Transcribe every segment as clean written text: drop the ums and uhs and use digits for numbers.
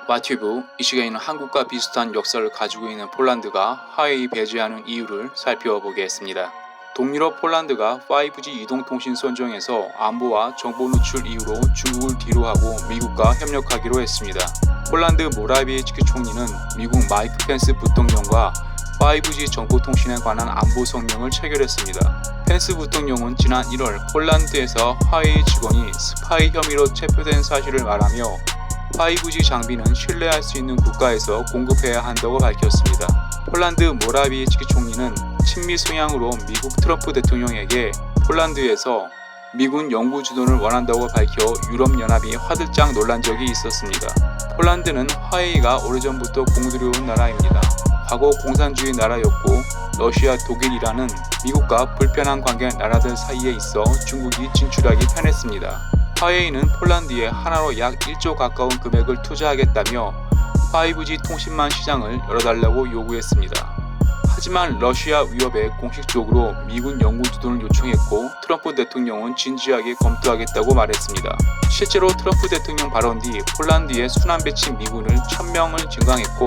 마튜브, 이 시간에는 한국과 비슷한 역사를 가지고 있는 폴란드가 화웨이 배제하는 이유를 살펴보겠습니다. 동유럽 폴란드가 5G 이동통신 선정에서 안보와 정보 누출 이유로 중국을 뒤로하고 미국과 협력하기로 했습니다. 폴란드 모라비에츠키 총리는 미국 마이크 펜스 부통령과 5G 정보통신에 관한 안보 성명을 체결했습니다. 펜스 부통령은 지난 1월 폴란드에서 화웨이 직원이 스파이 혐의로 체포된 사실을 말하며 5G 장비는 신뢰할 수 있는 국가에서 공급해야 한다고 밝혔습니다. 폴란드 모라비에츠키 총리는 친미 성향으로 미국 트럼프 대통령에게 폴란드에서 미군 연구 주둔을 원한다고 밝혀 유럽연합이 화들짝 놀란 적이 있었습니다. 폴란드는 화웨이가 오래전부터 공들여온 나라입니다. 과거 공산주의 나라였고 러시아, 독일이라는 미국과 불편한 관계 나라들 사이에 있어 중국이 진출하기 편했습니다. 화웨이는 폴란드에 하나로 약 1조 가까운 금액을 투자하겠다며 5G 통신망 시장을 열어달라고 요구했습니다. 하지만 러시아 위협에 공식적으로 미군 연구 주둔을 요청했고 트럼프 대통령은 진지하게 검토하겠다고 말했습니다. 실제로 트럼프 대통령 발언 뒤 폴란드에 순환 배치 미군을 1000명을 증강했고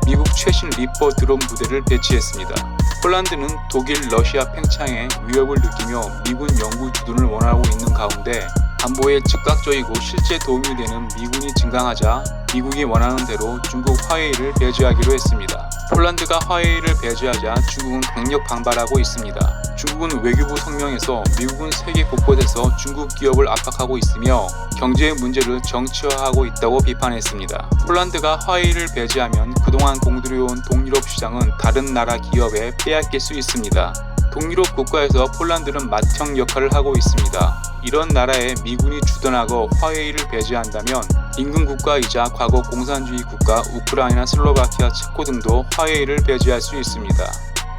미국 최신 리퍼 드론 부대를 배치했습니다. 폴란드는 독일, 러시아 팽창에 위협을 느끼며 미군 연구 주둔을 원하고 있는 가운데 안보에 즉각적이고 실제 도움이 되는 미군이 증강하자 미국이 원하는 대로 중국 화웨이를 배제하기로 했습니다. 폴란드가 화웨이를 배제하자 중국은 강력 반발하고 있습니다. 중국은 외교부 성명에서 미국은 세계 곳곳에서 중국 기업을 압박하고 있으며 경제 문제를 정치화하고 있다고 비판했습니다. 폴란드가 화웨이를 배제하면 그동안 공들여온 동유럽 시장은 다른 나라 기업에 빼앗길 수 있습니다. 동유럽 국가에서 폴란드는 맏형 역할을 하고 있습니다. 이런 나라에 미군이 주둔하고 화웨이를 배제한다면 인근 국가이자 과거 공산주의 국가 우크라이나, 슬로바키아, 체코 등도 화웨이를 배제할 수 있습니다.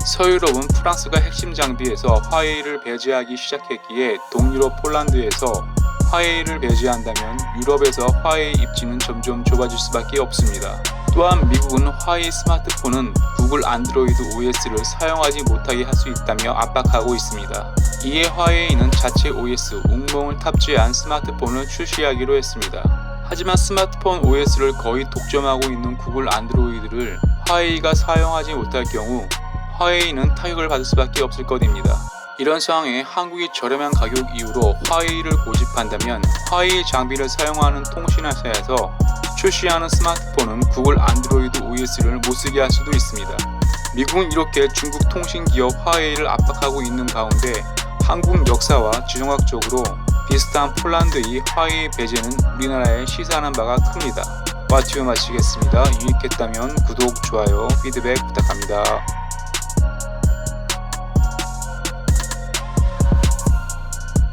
서유럽은 프랑스가 핵심 장비에서 화웨이를 배제하기 시작했기에 동유럽 폴란드에서 화웨이를 배제한다면 유럽에서 화웨이 입지는 점점 좁아질 수밖에 없습니다. 또한 미국은 화웨이 스마트폰은 구글 안드로이드 OS를 사용하지 못하게 할 수 있다며 압박하고 있습니다. 이에 화웨이는 자체 OS 웅몽을 탑재한 스마트폰을 출시하기로 했습니다. 하지만 스마트폰 OS를 거의 독점하고 있는 구글 안드로이드를 화웨이가 사용하지 못할 경우 화웨이는 타격을 받을 수밖에 없을 것입니다. 이런 상황에 한국이 저렴한 가격 이유로 화웨이를 고집한다면 화웨이 장비를 사용하는 통신회사에서 출시하는 스마트폰은 구글 안드로이드 OS를 못쓰게 할 수도 있습니다. 미국은 이렇게 중국 통신기업 화웨이를 압박하고 있는 가운데 한국 역사와 지정학적으로 비슷한 폴란드의 화웨이 배제는 우리나라에 시사하는 바가 큽니다. 마튜브 마치겠습니다. 유익했다면 구독, 좋아요, 피드백 부탁합니다.